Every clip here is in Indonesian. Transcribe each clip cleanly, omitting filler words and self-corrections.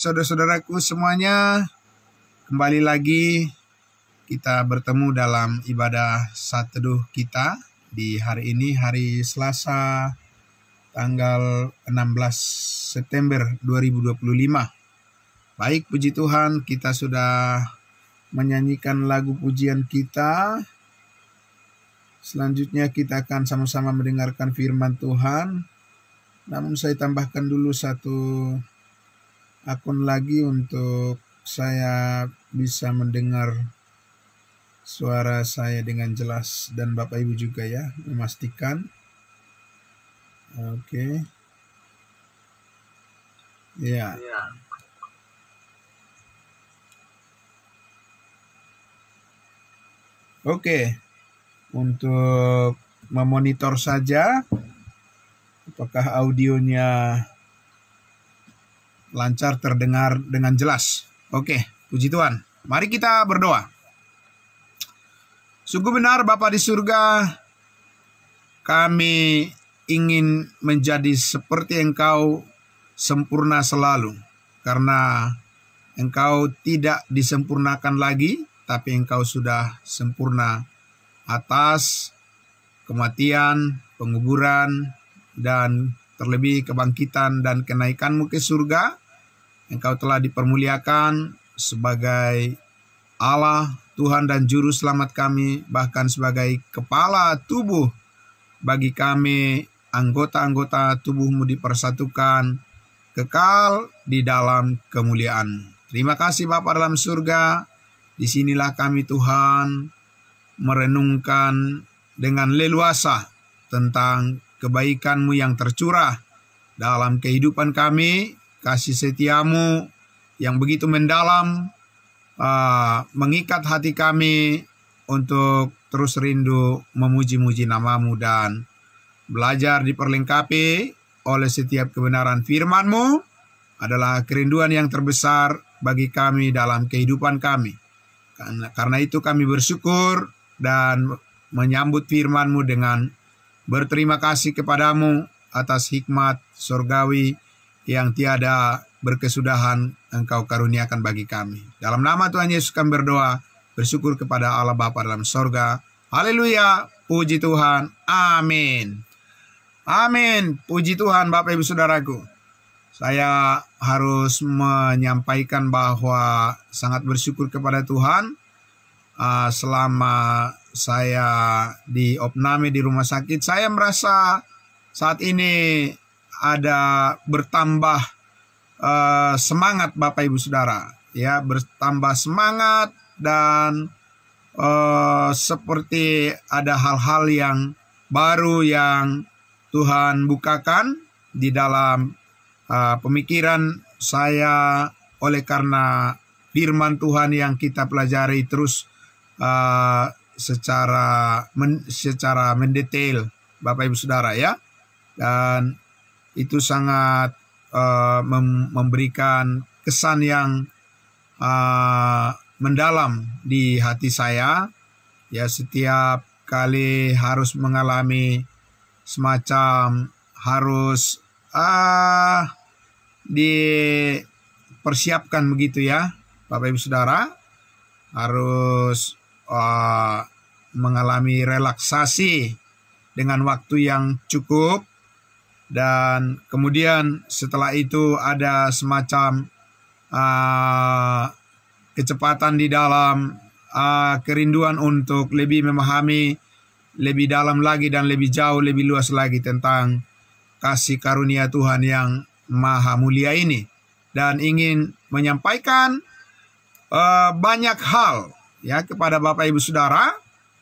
saudara-saudaraku semuanya, kembali lagi kita bertemu dalam ibadah saat teduh kita di hari ini, hari Selasa, tanggal 16 September 2025. Baik, puji Tuhan, kita sudah menyanyikan lagu pujian kita. Selanjutnya kita akan sama-sama mendengarkan firman Tuhan. Namun saya tambahkan dulu satu akun lagi untuk saya bisa mendengar suara saya dengan jelas, dan Bapak Ibu juga ya, memastikan. Oke. Ya. Oke. Untuk memonitor saja apakah audionya lancar, terdengar dengan jelas. Oke, puji Tuhan. Mari kita berdoa. Sungguh benar Bapa di surga, kami ingin menjadi seperti Engkau, sempurna selalu. Karena Engkau tidak disempurnakan lagi, tapi Engkau sudah sempurna atas kematian, penguburan, dan terlebih kebangkitan dan kenaikan-Mu ke surga. Engkau telah dipermuliakan sebagai Allah, Tuhan dan Juru Selamat kami, bahkan sebagai kepala tubuh bagi kami. Anggota-anggota tubuh-Mu dipersatukan kekal di dalam kemuliaan. Terima kasih Bapa dalam surga. Disinilah kami Tuhan merenungkan dengan leluasa tentang kebaikan-Mu yang tercurah dalam kehidupan kami, kasih setia-Mu yang begitu mendalam, mengikat hati kami untuk terus rindu memuji-muji nama-Mu dan belajar diperlengkapi oleh setiap kebenaran firman-Mu adalah kerinduan yang terbesar bagi kami dalam kehidupan kami. Karena itu kami bersyukur dan menyambut firman-Mu dengan berterima kasih kepadamu atas hikmat surgawi yang tiada berkesudahan Engkau karuniakan bagi kami. Dalam nama Tuhan Yesus kami berdoa, bersyukur kepada Allah Bapa dalam sorga. Haleluya, puji Tuhan, amin. Amin, puji Tuhan Bapak Ibu Saudaraku. Saya harus menyampaikan bahwa sangat bersyukur kepada Tuhan. Selama saya diopname di rumah sakit, saya merasa saat ini ada bertambah semangat Bapak Ibu Saudara, ya, bertambah semangat dan seperti ada hal-hal yang baru yang Tuhan bukakan di dalam pemikiran saya oleh karena firman Tuhan yang kita pelajari terus secara mendetail Bapak Ibu Saudara ya, dan itu sangat memberikan kesan yang mendalam di hati saya ya. Setiap kali harus mengalami semacam harus dipersiapkan begitu ya Bapak Ibu Saudara, harus mengalami relaksasi dengan waktu yang cukup, dan kemudian setelah itu ada semacam kecepatan di dalam kerinduan untuk lebih memahami lebih dalam lagi dan lebih jauh, lebih luas lagi tentang kasih karunia Tuhan yang maha mulia ini, dan ingin menyampaikan banyak hal ya kepada Bapak Ibu Saudara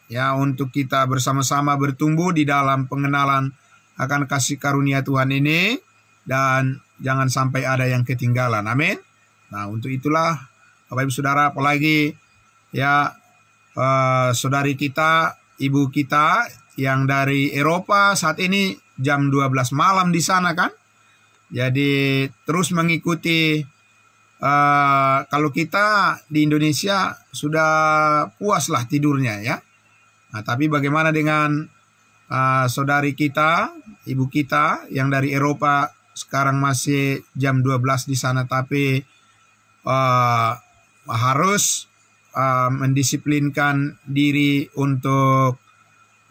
ya, untuk kita bersama-sama bertumbuh di dalam pengenalan akan kasih karunia Tuhan ini, dan jangan sampai ada yang ketinggalan. Amin. Nah, untuk itulah Bapak Ibu Saudara, apalagi ya saudari kita, ibu kita yang dari Eropa saat ini jam 12 malam di sana kan. Jadi terus mengikuti, kalau kita di Indonesia sudah puaslah tidurnya ya. Nah, tapi bagaimana dengan saudari kita, ibu kita yang dari Eropa, sekarang masih jam 12 di sana, tapi harus mendisiplinkan diri untuk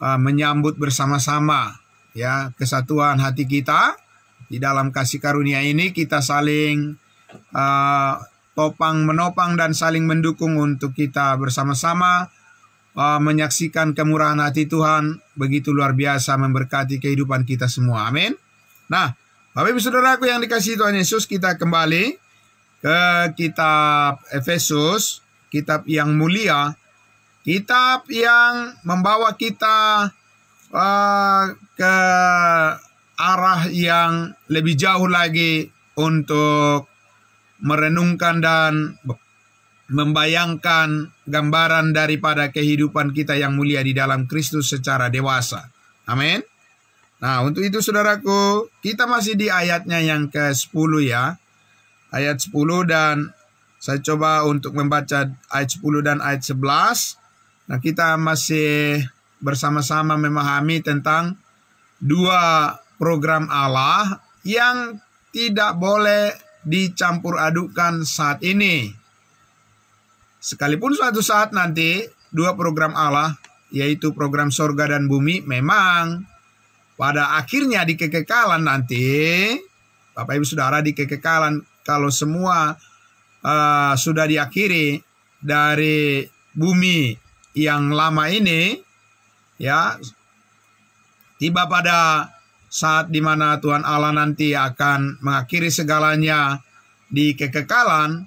menyambut bersama-sama ya kesatuan hati kita di dalam kasih karunia ini. Kita saling topang menopang dan saling mendukung untuk kita bersama-sama menyaksikan kemurahan hati Tuhan begitu luar biasa memberkati kehidupan kita semua. Amin. Nah, Bapak Ibu Saudaraku yang dikasihi Tuhan Yesus, kita kembali ke kitab Efesus, kitab yang mulia, kitab yang membawa kita ke arah yang lebih jauh lagi untuk merenungkan dan membayangkan gambaran daripada kehidupan kita yang mulia di dalam Kristus secara dewasa. Amin. Nah, untuk itu saudaraku, kita masih di ayatnya yang ke-10 ya. Ayat 10, dan saya coba untuk membaca ayat 10 dan ayat 11. Nah, kita masih bersama-sama memahami tentang dua program Allah yang tidak boleh dicampur adukkan saat ini. Sekalipun suatu saat nanti dua program Allah, yaitu program sorga dan bumi, memang pada akhirnya di kekekalan nanti, Bapak Ibu Saudara, di kekekalan kalau semua sudah diakhiri dari bumi yang lama ini, ya, tiba pada saat di mana Tuhan Allah nanti akan mengakhiri segalanya di kekekalan.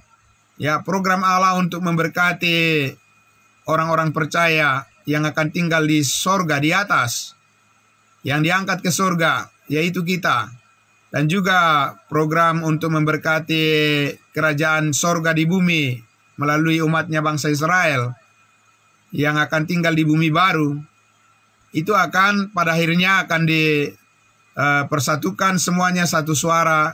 Ya, program Allah untuk memberkati orang-orang percaya yang akan tinggal di sorga di atas, yang diangkat ke sorga, yaitu kita. Dan juga program untuk memberkati kerajaan sorga di bumi melalui umatnya bangsa Israel yang akan tinggal di bumi baru. Itu akan pada akhirnya akan dipersatukan semuanya satu suara,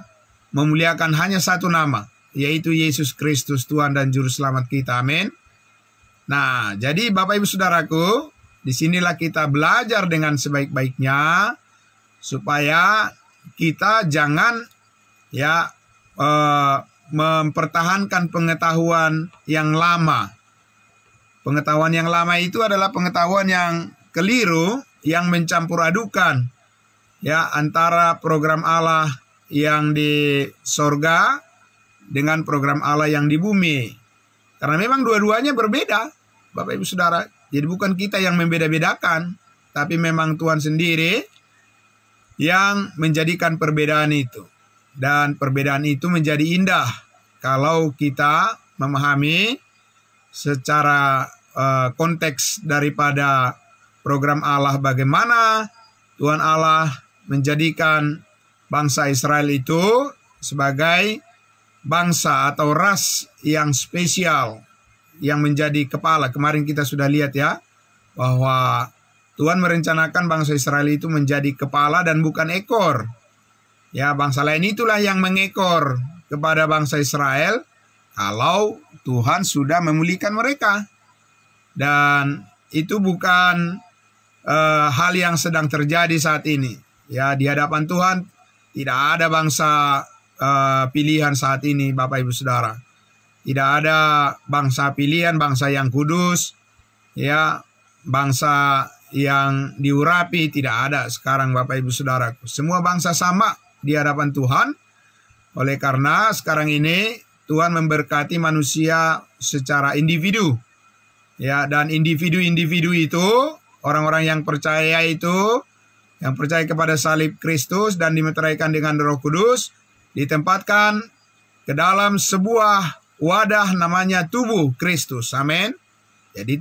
memuliakan hanya satu nama, yaitu Yesus Kristus, Tuhan dan Juru Selamat kita. Amin. Nah, jadi Bapak Ibu Saudaraku, disinilah kita belajar dengan sebaik-baiknya supaya kita jangan ya mempertahankan pengetahuan yang lama. Pengetahuan yang lama itu adalah pengetahuan yang keliru, yang mencampur adukan ya antara program Allah yang di sorga dengan program Allah yang di bumi. Karena memang dua-duanya berbeda, Bapak Ibu Saudara. Jadi bukan kita yang membeda-bedakan, tapi memang Tuhan sendiri yang menjadikan perbedaan itu. Dan perbedaan itu menjadi indah kalau kita memahami secara konteks daripada program Allah, bagaimana Tuhan Allah menjadikan bangsa Israel itu sebagai bangsa atau ras yang spesial yang menjadi kepala. Kemarin kita sudah lihat ya, bahwa Tuhan merencanakan bangsa Israel itu menjadi kepala dan bukan ekor. Ya, bangsa lain itulah yang mengekor kepada bangsa Israel kalau Tuhan sudah memulihkan mereka. Dan itu bukan hal yang sedang terjadi saat ini. Ya, di hadapan Tuhan tidak ada bangsa pilihan saat ini, Bapak Ibu Saudara. Tidak ada bangsa pilihan, bangsa yang kudus, ya, bangsa yang diurapi, tidak ada sekarang, Bapak Ibu Saudara. Semua bangsa sama di hadapan Tuhan. Oleh karena sekarang ini Tuhan memberkati manusia secara individu. Ya, dan individu-individu itu, orang-orang yang percaya itu, yang percaya kepada salib Kristus dan dimeteraikan dengan Roh Kudus, ditempatkan ke dalam sebuah wadah namanya tubuh Kristus. Amin. Jadi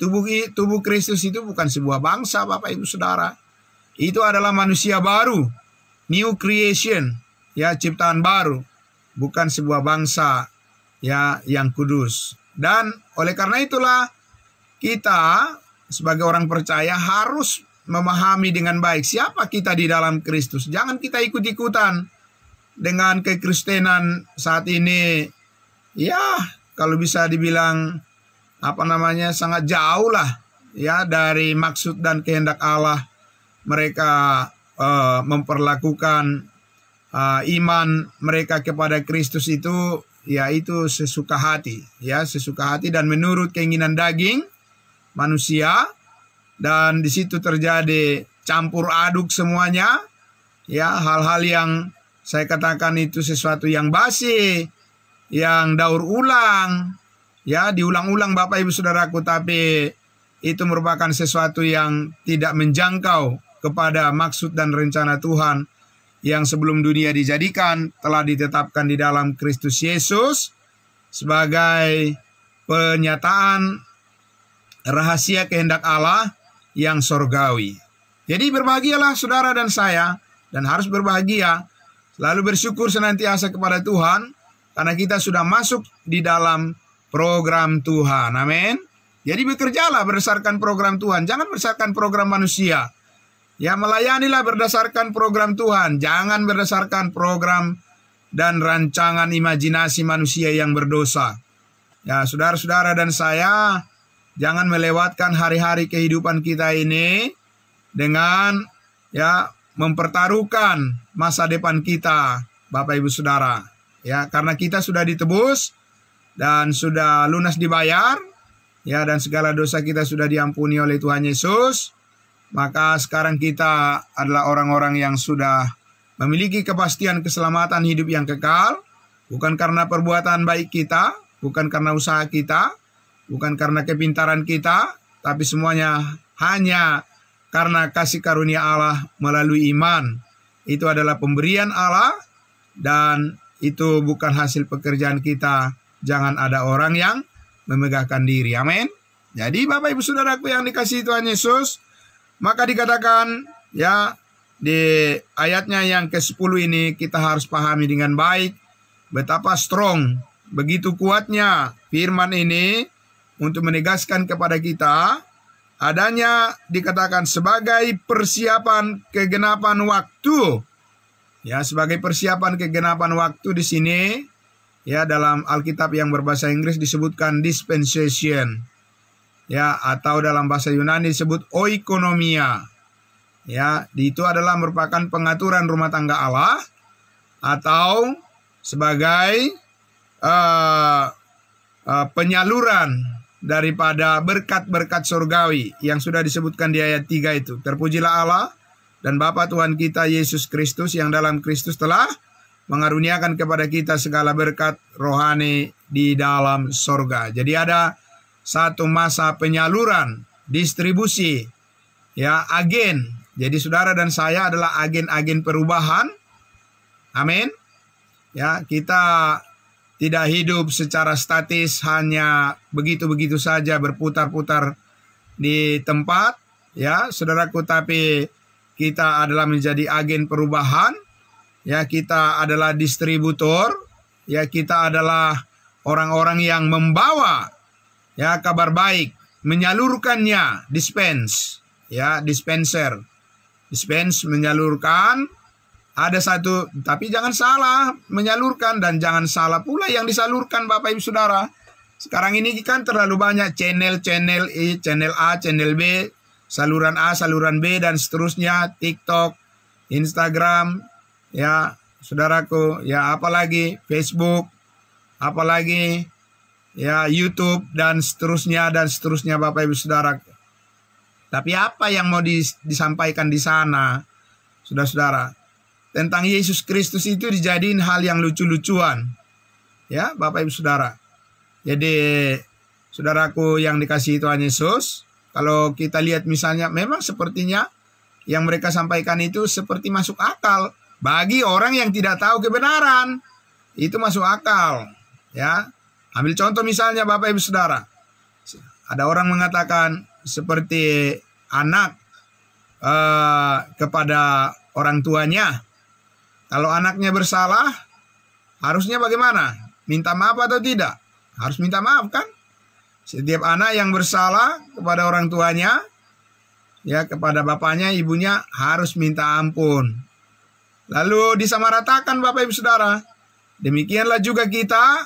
tubuh Kristus itu bukan sebuah bangsa, Bapak Ibu Saudara. Itu adalah manusia baru, new creation, ya, ciptaan baru, bukan sebuah bangsa ya yang kudus. Dan oleh karena itulah kita sebagai orang percaya harus memahami dengan baik siapa kita di dalam Kristus. Jangan kita ikut-ikutan dengan kekristenan saat ini. Ya, kalau bisa dibilang sangat jauh lah ya dari maksud dan kehendak Allah. Mereka memperlakukan iman mereka kepada Kristus itu yaitu sesuka hati, ya, sesuka hati dan menurut keinginan daging manusia, dan di situ terjadi campur aduk semuanya, ya, hal-hal yang saya katakan itu sesuatu yang basi, yang daur ulang, ya, diulang-ulang Bapak Ibu Saudaraku, tapi itu merupakan sesuatu yang tidak menjangkau kepada maksud dan rencana Tuhan yang sebelum dunia dijadikan telah ditetapkan di dalam Kristus Yesus sebagai penyataan rahasia kehendak Allah yang sorgawi. Jadi berbahagialah saudara dan saya, dan harus berbahagia, selalu bersyukur senantiasa kepada Tuhan, karena kita sudah masuk di dalam program Tuhan. Amin. Jadi bekerjalah berdasarkan program Tuhan, jangan berdasarkan program manusia. Ya, melayanilah berdasarkan program Tuhan, jangan berdasarkan program dan rancangan imajinasi manusia yang berdosa. Ya, saudara-saudara dan saya, jangan melewatkan hari-hari kehidupan kita ini dengan, ya, mempertaruhkan masa depan kita, Bapak Ibu Saudara. Ya, karena kita sudah ditebus dan sudah lunas dibayar, ya, dan segala dosa kita sudah diampuni oleh Tuhan Yesus. Maka sekarang kita adalah orang-orang yang sudah memiliki kepastian keselamatan hidup yang kekal, bukan karena perbuatan baik kita, bukan karena usaha kita, bukan karena kepintaran kita, tapi semuanya hanya karena kasih karunia Allah melalui iman. Itu adalah pemberian Allah, dan itu bukan hasil pekerjaan kita. Jangan ada orang yang memegahkan diri. Amin. Jadi Bapak Ibu Saudaraku yang dikasihi Tuhan Yesus, maka dikatakan, ya, di ayatnya yang ke-10 ini kita harus pahami dengan baik betapa strong, begitu kuatnya firman ini untuk menegaskan kepada kita adanya dikatakan sebagai persiapan kegenapan waktu. Ya, sebagai persiapan kegenapan waktu di sini, ya, dalam Alkitab yang berbahasa Inggris disebutkan dispensation. Ya, atau dalam bahasa Yunani disebut oikonomia. Ya, itu adalah merupakan pengaturan rumah tangga Allah atau sebagai penyaluran daripada berkat-berkat surgawi yang sudah disebutkan di ayat 3 itu. Terpujilah Allah dan Bapa Tuhan kita Yesus Kristus yang dalam Kristus telah mengaruniakan kepada kita segala berkat rohani di dalam sorga. Jadi ada satu masa penyaluran, distribusi, ya, agen. Jadi saudara dan saya adalah agen-agen perubahan. Amin. Ya, kita tidak hidup secara statis, hanya begitu-begitu saja berputar-putar di tempat, ya, saudaraku, tapi kita adalah menjadi agen perubahan. Ya, kita adalah distributor, ya, kita adalah orang-orang yang membawa, ya, kabar baik, menyalurkannya, dispense, ya, dispenser. Dispense menyalurkan, ada satu, tapi jangan salah menyalurkan dan jangan salah pula yang disalurkan Bapak Ibu Saudara. Sekarang ini kan terlalu banyak channel E, channel A, channel B, saluran A, saluran B dan seterusnya, TikTok, Instagram, ya, saudaraku, ya, apalagi Facebook, apalagi, ya, YouTube dan seterusnya Bapak Ibu Saudara. Tapi apa yang mau disampaikan di sana, saudara-saudara? Tentang Yesus Kristus itu dijadiin hal yang lucu-lucuan. Ya, Bapak Ibu Saudara. Jadi, saudaraku yang dikasihi Tuhan Yesus, kalau kita lihat misalnya, memang sepertinya yang mereka sampaikan itu seperti masuk akal. Bagi orang yang tidak tahu kebenaran, itu masuk akal. Ya, ambil contoh misalnya Bapak Ibu Saudara. Ada orang mengatakan seperti anak kepada orang tuanya. Kalau anaknya bersalah, harusnya bagaimana? Minta maaf atau tidak? Harus minta maaf kan? Setiap anak yang bersalah kepada orang tuanya, ya, kepada bapaknya, ibunya, harus minta ampun. Lalu disamaratakan Bapak Ibu Saudara. Demikianlah juga kita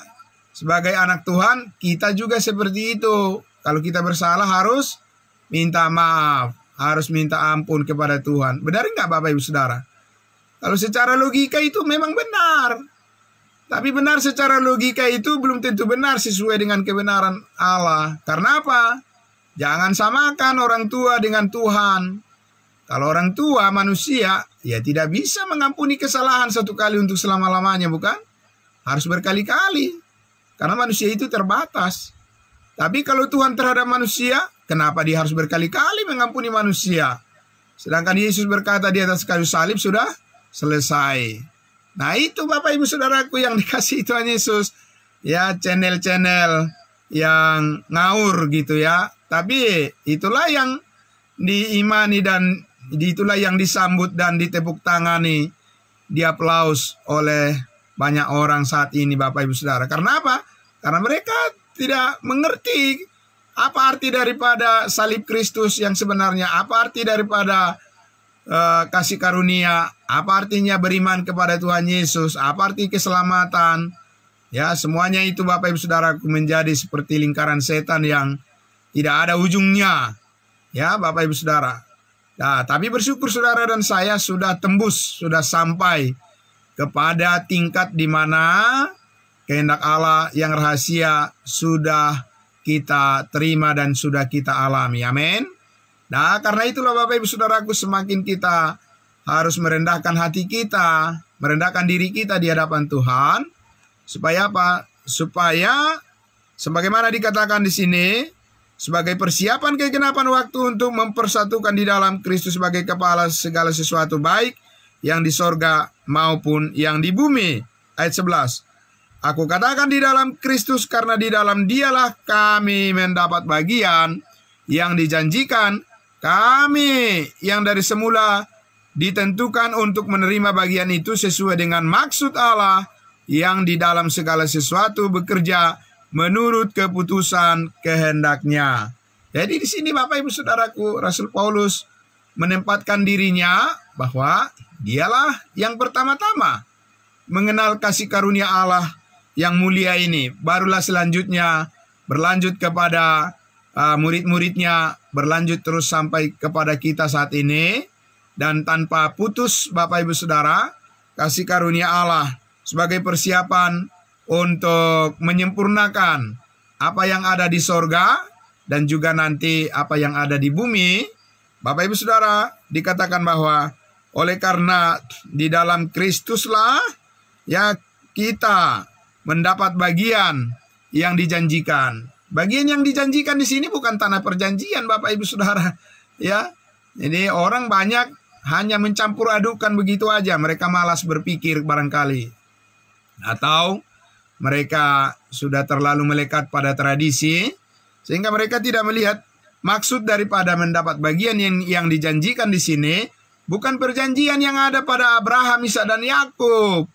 sebagai anak Tuhan, kita juga seperti itu. Kalau kita bersalah harus minta maaf, harus minta ampun kepada Tuhan. Benar nggak Bapak Ibu Saudara? Kalau secara logika itu memang benar. Tapi benar secara logika itu belum tentu benar sesuai dengan kebenaran Allah. Karena apa? Jangan samakan orang tua dengan Tuhan. Kalau orang tua manusia, ya tidak bisa mengampuni kesalahan satu kali untuk selama-lamanya, bukan? Harus berkali-kali. Karena manusia itu terbatas. Tapi kalau Tuhan terhadap manusia, kenapa dia harus berkali-kali mengampuni manusia? Sedangkan Yesus berkata di atas kayu salib sudah selesai. Nah itu Bapak Ibu Saudaraku yang dikasih Tuhan Yesus. Ya channel-channel yang ngawur gitu ya. Tapi itulah yang diimani dan itulah yang disambut dan ditepuk tangani, diaplaus oleh banyak orang saat ini Bapak Ibu Saudara. Karena apa? Karena mereka tidak mengerti apa arti daripada salib Kristus yang sebenarnya, apa arti daripada kasih karunia, apa artinya beriman kepada Tuhan Yesus, apa arti keselamatan. Ya, semuanya itu Bapak Ibu Saudaraku menjadi seperti lingkaran setan yang tidak ada ujungnya. Ya, Bapak Ibu Saudara. Nah, tapi bersyukur saudara dan saya sudah tembus, sudah sampai kepada tingkat di mana kehendak Allah yang rahasia sudah kita terima dan sudah kita alami. Amin. Nah, karena itulah Bapak Ibu Saudaraku, semakin kita harus merendahkan hati kita, merendahkan diri kita di hadapan Tuhan. Supaya apa? Supaya sebagaimana dikatakan di sini, sebagai persiapan kegenapan waktu untuk mempersatukan di dalam Kristus sebagai kepala segala sesuatu, baik yang di sorga maupun yang di bumi. Ayat 11. Aku katakan di dalam Kristus karena di dalam Dialah kami mendapat bagian yang dijanjikan, kami yang dari semula ditentukan untuk menerima bagian itu sesuai dengan maksud Allah yang di dalam segala sesuatu bekerja menurut keputusan kehendaknya. Jadi di sini Bapak Ibu Saudaraku, Rasul Paulus menempatkan dirinya bahwa dialah yang pertama-tama mengenal kasih karunia Allah yang mulia ini. Barulah selanjutnya berlanjut kepada murid-muridnya, berlanjut terus sampai kepada kita saat ini. Dan tanpa putus Bapak Ibu Saudara, kasih karunia Allah sebagai persiapan untuk menyempurnakan apa yang ada di sorga dan juga nanti apa yang ada di bumi. Bapak Ibu Saudara, dikatakan bahwa oleh karena di dalam Kristuslah ya kita mendapat bagian yang dijanjikan. Bagian yang dijanjikan di sini bukan tanah perjanjian Bapak Ibu Saudara, ya. Jadi orang banyak hanya mencampur adukan begitu aja, mereka malas berpikir barangkali. Atau mereka sudah terlalu melekat pada tradisi sehingga mereka tidak melihat maksud daripada mendapat bagian yang dijanjikan di sini bukan perjanjian yang ada pada Abraham, Ishak dan Yakub.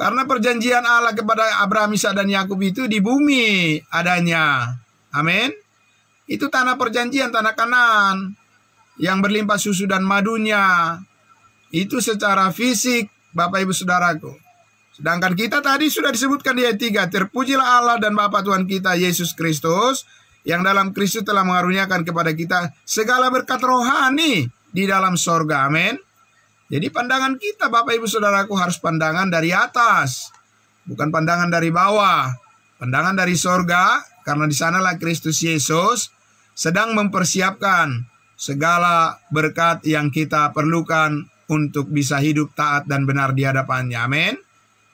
Karena perjanjian Allah kepada Abraham, Ishak dan Yakub itu di bumi adanya. Amin. Itu tanah perjanjian, tanah Kanaan yang berlimpah susu dan madunya. Itu secara fisik Bapak Ibu Saudaraku. Sedangkan kita tadi sudah disebutkan di ayat 3. Terpujilah Allah dan Bapa Tuhan kita Yesus Kristus, yang dalam Kristus telah mengaruniakan kepada kita segala berkat rohani di dalam sorga. Amin. Jadi pandangan kita Bapak Ibu Saudaraku harus pandangan dari atas, bukan pandangan dari bawah. Pandangan dari sorga, karena di sanalah Kristus Yesus sedang mempersiapkan segala berkat yang kita perlukan untuk bisa hidup taat dan benar di hadapannya. Amin.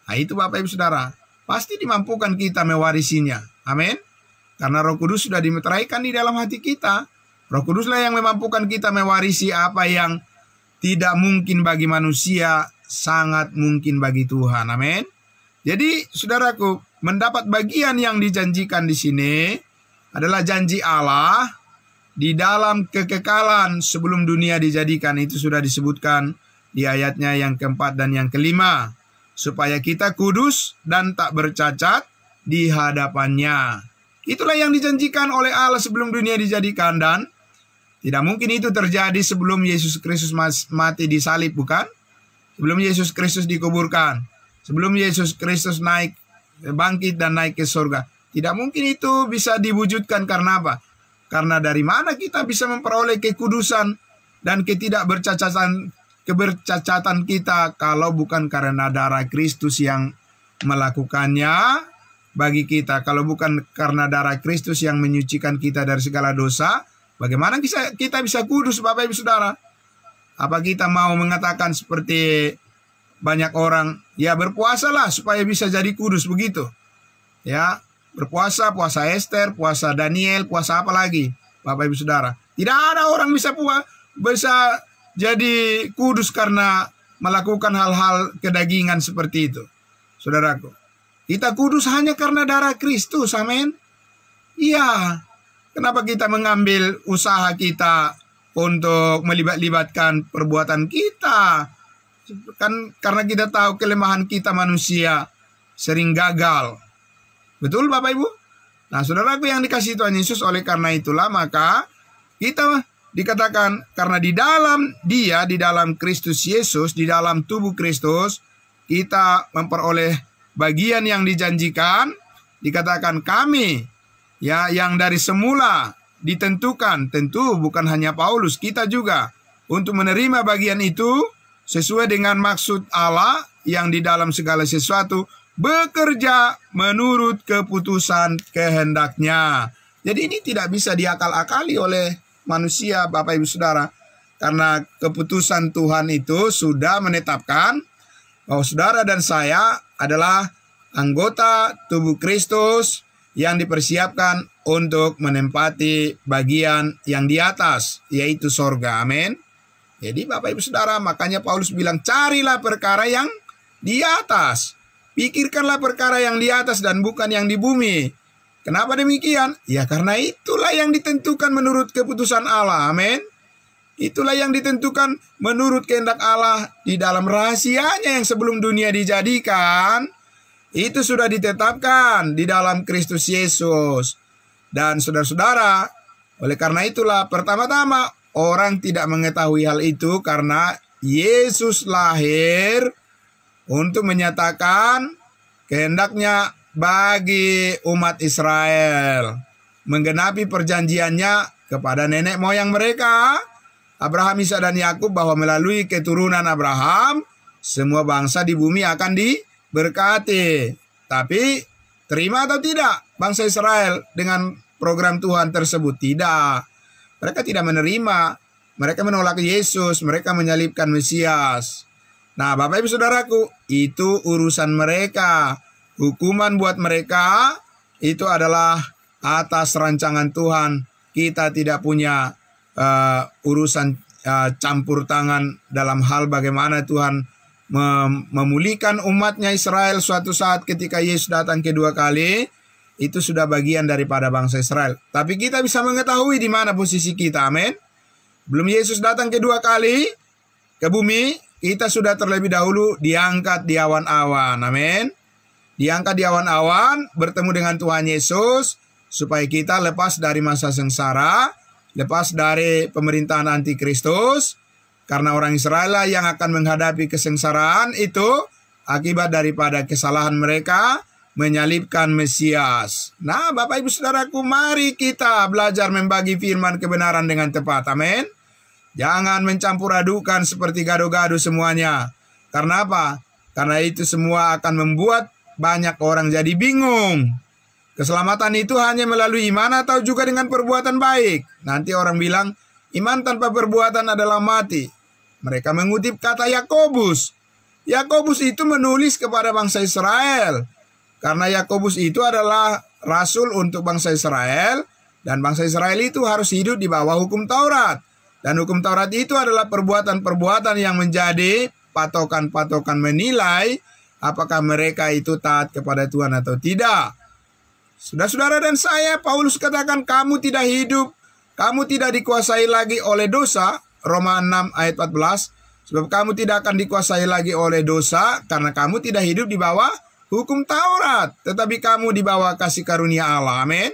Nah itu Bapak Ibu Saudara, pasti dimampukan kita mewarisinya. Amin. Karena Roh Kudus sudah dimeteraikan di dalam hati kita. Roh Kuduslah yang memampukan kita mewarisi apa yang tidak mungkin bagi manusia, sangat mungkin bagi Tuhan. Amin. Jadi saudaraku, mendapat bagian yang dijanjikan di sini adalah janji Allah di dalam kekekalan sebelum dunia dijadikan. Itu sudah disebutkan di ayatnya yang keempat dan yang kelima. Supaya kita kudus dan tak bercacat di hadapannya. Itulah yang dijanjikan oleh Allah sebelum dunia dijadikan, dan tidak mungkin itu terjadi sebelum Yesus Kristus mati di salib, bukan? Sebelum Yesus Kristus dikuburkan. Sebelum Yesus Kristus bangkit dan naik ke surga. Tidak mungkin itu bisa diwujudkan. Karena apa? Karena dari mana kita bisa memperoleh kekudusan dan kebercacatan kita kalau bukan karena darah Kristus yang melakukannya bagi kita. Kalau bukan karena darah Kristus yang menyucikan kita dari segala dosa, bagaimana kita bisa kudus, Bapak Ibu Saudara? Apa kita mau mengatakan seperti banyak orang, ya berpuasalah supaya bisa jadi kudus begitu? Ya, berpuasa, puasa Esther, puasa Daniel, puasa apa lagi, Bapak Ibu Saudara? Tidak ada orang bisa jadi kudus karena melakukan hal-hal kedagingan seperti itu. Saudaraku, kita kudus hanya karena darah Kristus, amin. Iya, kenapa kita mengambil usaha kita untuk melibatkan perbuatan kita? Kan karena kita tahu kelemahan kita manusia sering gagal. Betul Bapak Ibu? Nah saudaraku yang dikasihi Tuhan Yesus, oleh karena itulah maka kita dikatakan karena di dalam Kristus Yesus, di dalam tubuh Kristus, kita memperoleh bagian yang dijanjikan. Dikatakan kami, ya, yang dari semula ditentukan, tentu bukan hanya Paulus, kita juga untuk menerima bagian itu sesuai dengan maksud Allah yang di dalam segala sesuatu bekerja menurut keputusan kehendaknya. Jadi ini tidak bisa diakal-akali oleh manusia, Bapak Ibu Saudara, karena keputusan Tuhan itu sudah menetapkan bahwa saudara dan saya adalah anggota tubuh Kristus yang dipersiapkan untuk menempati bagian yang di atas, yaitu sorga. Amin. Jadi Bapak Ibu Saudara, makanya Paulus bilang, carilah perkara yang di atas. Pikirkanlah perkara yang di atas dan bukan yang di bumi. Kenapa demikian? Ya karena itulah yang ditentukan menurut keputusan Allah. Amin. Itulah yang ditentukan menurut kehendak Allah di dalam rahasianya yang sebelum dunia dijadikan. Itu sudah ditetapkan di dalam Kristus Yesus. Dan saudara-saudara, oleh karena itulah pertama-tama orang tidak mengetahui hal itu karena Yesus lahir untuk menyatakan kehendaknya bagi umat Israel, menggenapi perjanjiannya kepada nenek moyang mereka, Abraham, Ishak dan Yakub, bahwa melalui keturunan Abraham semua bangsa di bumi akan diberkati. Tapi terima atau tidak bangsa Israel dengan program Tuhan tersebut? Tidak. Mereka tidak menerima. Mereka menolak Yesus. Mereka menyalibkan Mesias. Nah, Bapak Ibu Saudaraku, itu urusan mereka. Hukuman buat mereka itu adalah atas rancangan Tuhan. Kita tidak punya urusan campur tangan dalam hal bagaimana Tuhan memulihkan umatnya Israel suatu saat ketika Yesus datang kedua kali. Itu sudah bagian daripada bangsa Israel. Tapi kita bisa mengetahui di mana posisi kita. Amin. Belum Yesus datang kedua kali ke bumi, kita sudah terlebih dahulu diangkat di awan-awan. Amin. Diangkat di awan-awan, bertemu dengan Tuhan Yesus, supaya kita lepas dari masa sengsara, lepas dari pemerintahan antikristus, karena orang Israel lah yang akan menghadapi kesengsaraan itu akibat daripada kesalahan mereka menyalibkan Mesias. Nah, Bapak Ibu Saudaraku, mari kita belajar membagi firman kebenaran dengan tepat. Amin. Jangan mencampur adukan seperti gado-gado semuanya. Karena apa? Karena itu semua akan membuat banyak orang jadi bingung. Keselamatan itu hanya melalui iman atau juga dengan perbuatan baik. Nanti orang bilang, iman tanpa perbuatan adalah mati. Mereka mengutip kata Yakobus. Yakobus itu menulis kepada bangsa Israel. Karena Yakobus itu adalah rasul untuk bangsa Israel. Dan bangsa Israel itu harus hidup di bawah hukum Taurat. Dan hukum Taurat itu adalah perbuatan-perbuatan yang menjadi patokan-patokan menilai apakah mereka itu taat kepada Tuhan atau tidak. Saudara-saudara dan saya, Paulus katakan kamu tidak hidup, kamu tidak dikuasai lagi oleh dosa. Roma 6 ayat 14. Sebab kamu tidak akan dikuasai lagi oleh dosa karena kamu tidak hidup di bawah hukum Taurat, tetapi kamu di bawah kasih karunia Allah. Amin.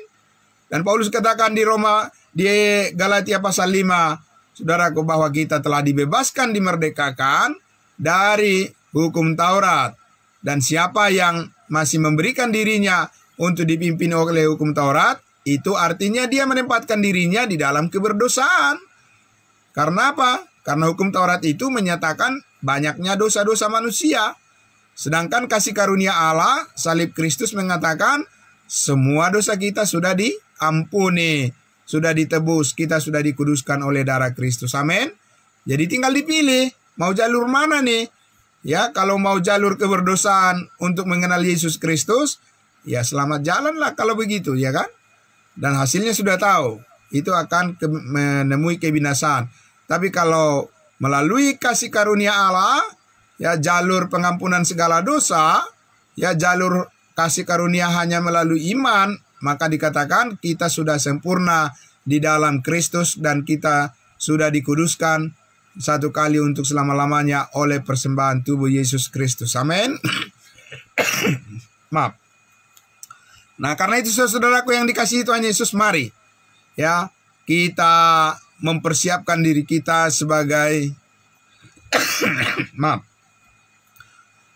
Dan Paulus katakan di Galatia pasal 5, saudaraku, bahwa kita telah dibebaskan, dimerdekakan dari hukum Taurat. Dan siapa yang masih memberikan dirinya untuk dipimpin oleh hukum Taurat, itu artinya dia menempatkan dirinya di dalam keberdosaan. Karena apa? Karena hukum Taurat itu menyatakan banyaknya dosa-dosa manusia. Sedangkan kasih karunia Allah, salib Kristus mengatakan semua dosa kita sudah diampuni, sudah ditebus, kita sudah dikuduskan oleh darah Kristus. Amin. Jadi tinggal dipilih mau jalur mana nih. Ya, kalau mau jalur keberdosaan untuk mengenal Yesus Kristus, ya selamat jalanlah kalau begitu, ya kan? Dan hasilnya sudah tahu, itu akan menemui kebinasaan. Tapi kalau melalui kasih karunia Allah, ya jalur pengampunan segala dosa, ya jalur kasih karunia hanya melalui iman, maka dikatakan kita sudah sempurna di dalam Kristus dan kita sudah dikuduskan satu kali untuk selama-lamanya oleh persembahan tubuh Yesus Kristus. Amin. Maaf. Nah, karena itu saudaraku yang dikasihi Tuhan Yesus, mari ya kita mempersiapkan diri kita sebagai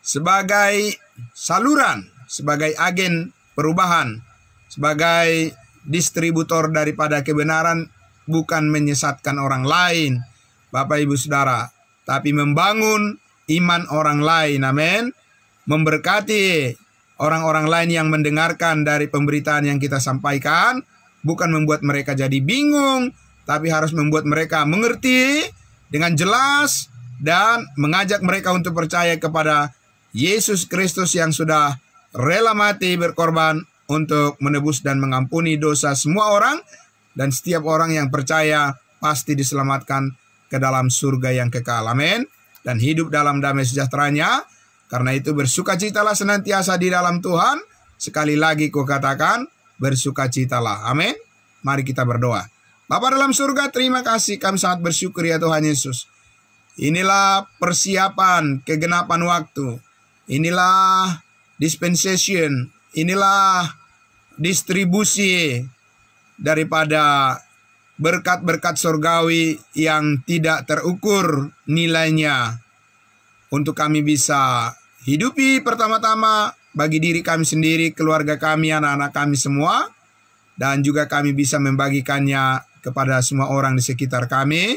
sebagai saluran, sebagai agen perubahan, sebagai distributor daripada kebenaran, bukan menyesatkan orang lain, Bapak Ibu Saudara, tapi membangun iman orang lain. Amin. Memberkati orang-orang lain yang mendengarkan dari pemberitaan yang kita sampaikan, bukan membuat mereka jadi bingung, tapi harus membuat mereka mengerti dengan jelas dan mengajak mereka untuk percaya kepada Yesus Kristus yang sudah rela mati berkorban untuk menebus dan mengampuni dosa semua orang, dan setiap orang yang percaya pasti diselamatkan ke dalam surga yang kekal. Amin. Dan hidup dalam damai sejahteranya. Karena itu bersukacitalah senantiasa di dalam Tuhan. Sekali lagi kukatakan, bersukacitalah. Amin. Mari kita berdoa. Bapa dalam surga, terima kasih, kami sangat bersyukur ya Tuhan Yesus. Inilah persiapan kegenapan waktu. Inilah dispensation. Inilah distribusi daripada berkat-berkat surgawi yang tidak terukur nilainya. Untuk kami bisa hidupi pertama-tama bagi diri kami sendiri, keluarga kami, anak-anak kami semua. Dan juga kami bisa membagikannya kepada semua orang di sekitar kami.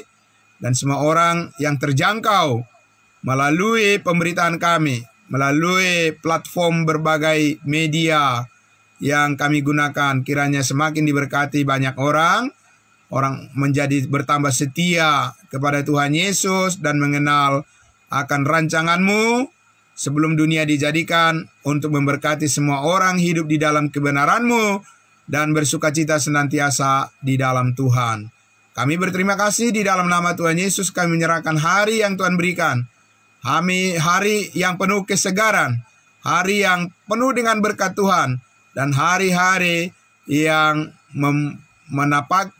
Dan semua orang yang terjangkau melalui pemberitaan kami, melalui platform berbagai media yang kami gunakan. Kiranya semakin diberkati banyak orang menjadi bertambah setia kepada Tuhan Yesus dan mengenal akan rancangan-Mu sebelum dunia dijadikan untuk memberkati semua orang hidup di dalam kebenaran-Mu dan bersukacita senantiasa di dalam Tuhan. Kami berterima kasih di dalam nama Tuhan Yesus. Kami menyerahkan hari yang Tuhan berikan. Hari yang penuh kesegaran, hari yang penuh dengan berkat Tuhan, dan hari-hari yang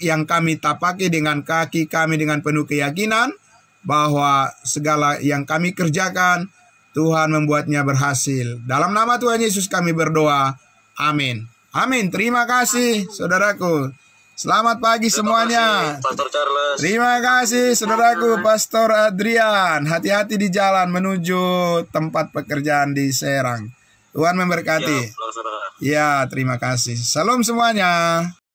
yang kami tapaki dengan kaki kami dengan penuh keyakinan bahwa segala yang kami kerjakan Tuhan membuatnya berhasil. Dalam nama Tuhan Yesus kami berdoa. Amin. Amin. Terima kasih saudaraku. Selamat pagi semuanya. Pastor Charles. Terima kasih saudaraku Pastor Adrian. Hati-hati di jalan menuju tempat pekerjaan di Serang. Tuhan memberkati. Ya, ya, terima kasih. Salam semuanya.